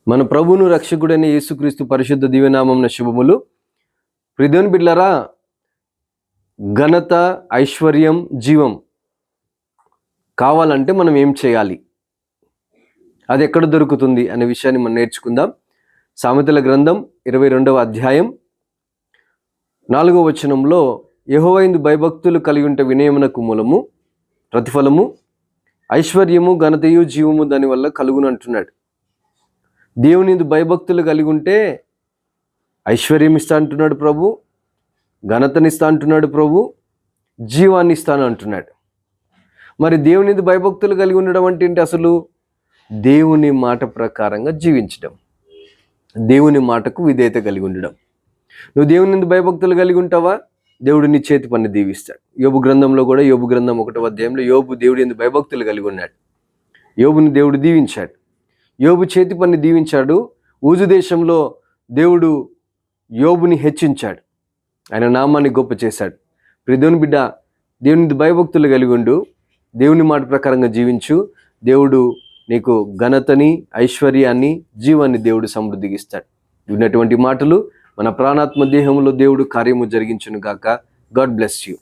మన ప్రభువును రక్షకుడైన యేసుక్రీస్తు పరిశుద్ధ దివ్యనామమున శుభములు. ప్రియదేవుని బిడ్డలారా, ఘనత, ఐశ్వర్యం, జీవం కావాలంటే మనం ఏం చేయాలి, అది ఎక్కడ దొరుకుతుంది అనే విషయాన్ని మనం నేర్చుకుందాం. సామెతల గ్రంథం 22వ అధ్యాయం 4వ వచనంలో, యెహోవాయందు భయభక్తులు కలిగి ఉంటే వినయమునకు మూలము, ప్రతిఫలము, ఐశ్వర్యము, ఘనతయు, జీవము దానివల్ల కలుగును అంటున్నాడు. దేవుని భయభక్తులు కలిగి ఉంటే ఐశ్వర్యం ఇస్తా అంటున్నాడు ప్రభు, ఘనతనిస్తా అంటున్నాడు ప్రభు, జీవాన్ని ఇస్తాను అంటున్నాడు. మరి దేవుని భయభక్తులు కలిగి ఉండడం అంటే ఏంటి? అసలు దేవుని మాట ప్రకారంగా జీవించడం, దేవుని మాటకు విధేయత కలిగి ఉండడం. నువ్వు దేవుని భయభక్తులు కలిగి ఉంటావా, దేవుడు నీ చేతి పని దీవిస్తాడు. యోబు గ్రంథంలో కూడా, యోబు గ్రంథం 1వ అధ్యాయంలో యోబు దేవుడి భయభక్తులు కలిగి ఉన్నాడు. యోబుని దేవుడు దీవించాడు, యోబు చేతి పని దీవించాడు. ఊజు దేశంలో దేవుడు యోబుని హెచ్చించాడు, ఆయన నామాన్ని గొప్ప చేశాడు. ప్రియదేవుని బిడ్డ, దేవుని భయభక్తులు కలిగి ఉండు, దేవుని మాట ప్రకారంగా జీవించు. దేవుడు నీకు ఘనతని, ఐశ్వర్యాన్ని, జీవాన్ని దేవుడు సమృద్ధిగా ఇస్తాడు. ఉన్నటువంటి మాటలు మన ప్రాణాత్మ దేహంలో దేవుడు కార్యము జరిగించును గాక. God bless you.